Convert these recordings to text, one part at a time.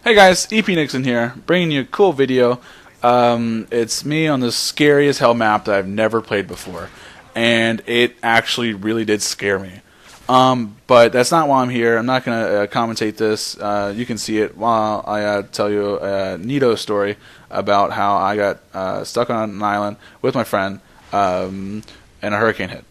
Hey guys, EP Nixon here, bringing you a cool video. It's me on this scary as hell map that I've never played before, and it actually really did scare me. But that's not why I'm here. I'm not going to commentate this. You can see it while I tell you a neato story about how I got stuck on an island with my friend, and a hurricane hit.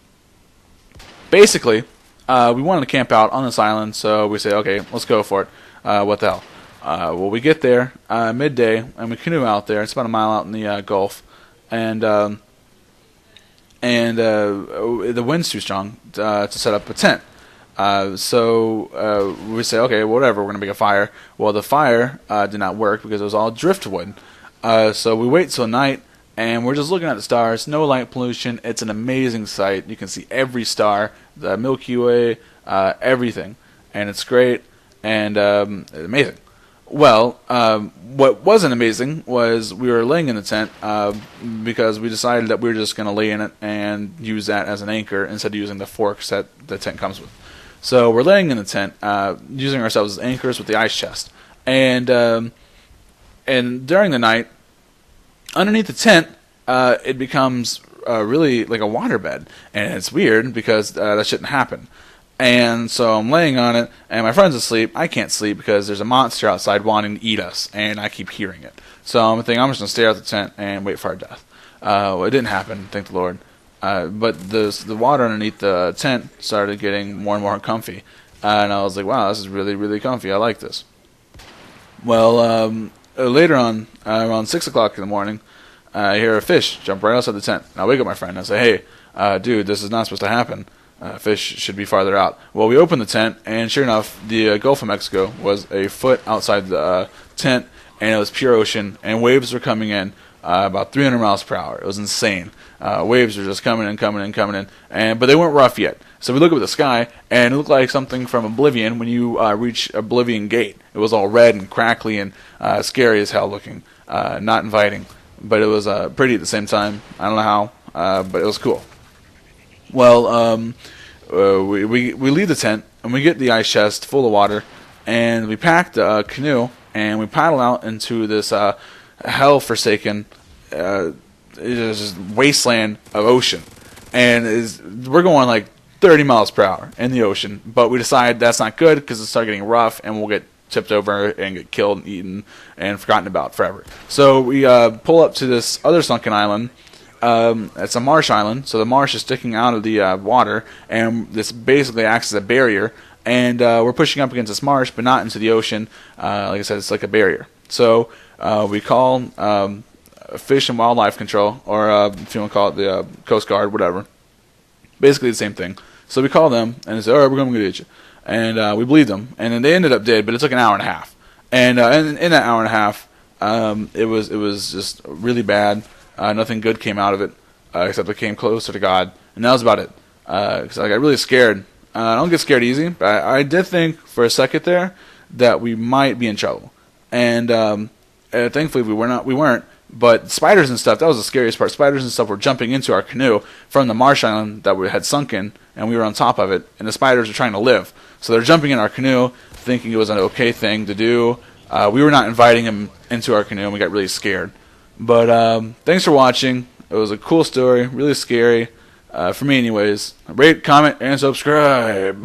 Basically, we wanted to camp out on this island, so we say, okay, let's go for it. What the hell? Well, we get there midday, and we canoe out there. It's about a mile out in the Gulf, and the wind's too strong to set up a tent. So we say, okay, whatever, we're going to make a fire. Well, the fire did not work because it was all driftwood. So we wait till night, and we're just looking at the stars. No light pollution. It's an amazing sight. You can see every star, the Milky Way, everything, and it's great and amazing. Well, what wasn't amazing was we were laying in the tent because we decided that we were just going to lay in it and use that as an anchor instead of using the forks that the tent comes with. So we're laying in the tent, using ourselves as anchors with the ice chest. And during the night, underneath the tent, it becomes really like a waterbed. And it's weird because that shouldn't happen. And so I'm laying on it, and my friend's asleep. I can't sleep because there's a monster outside wanting to eat us, and I keep hearing it. So I'm thinking I'm just going to stay out the tent and wait for our death. Well, it didn't happen, thank the Lord. But the water underneath the tent started getting more and more comfy. And I was like, wow, this is really, really comfy. I like this. Well, later on, around 6 o'clock in the morning, I hear a fish jump right outside the tent. And I wake up my friend and I say, hey, dude, this is not supposed to happen. Fish should be farther out. Well, we opened the tent, and sure enough, the Gulf of Mexico was a foot outside the tent, and it was pure ocean, and waves were coming in about 300 miles per hour. It was insane. Waves were just coming in, but they weren't rough yet. So we look up at the sky, and it looked like something from Oblivion when you reach Oblivion Gate. It was all red and crackly and scary as hell looking, not inviting, but it was pretty at the same time. I don't know how, but it was cool. Well, we leave the tent, and we get the ice chest full of water, and we pack the canoe, and we paddle out into this hell-forsaken just wasteland of ocean. And we're going like 30 miles per hour in the ocean, but we decide that's not good because it starts getting rough, and we'll get tipped over and get killed and eaten and forgotten about forever. So we pull up to this other sunken island. It's a marsh island, so the marsh is sticking out of the water, and this basically acts as a barrier, and we're pushing up against this marsh, but not into the ocean. Like I said, it's like a barrier. So we call Fish and Wildlife Control, or if you want to call it the Coast Guard, whatever. Basically the same thing. So we call them, and they say, all right, we're going to get you. And we believed them, and then they ended up dead, but it took an hour and a half. And in that hour and a half, it was just really bad. Nothing good came out of it, except I came closer to God, and that was about it. Because I got really scared. I don't get scared easy, but I did think for a second there that we might be in trouble. And thankfully we weren't. But spiders and stuff, that was the scariest part. Spiders and stuff were jumping into our canoe from the marsh island that we had sunken, and we were on top of it, and the spiders were trying to live. So they're jumping in our canoe, thinking it was an okay thing to do. We were not inviting them into our canoe, and we got really scared. But thanks for watching. It was a cool story, really scary, for me anyways. Rate, comment, and subscribe.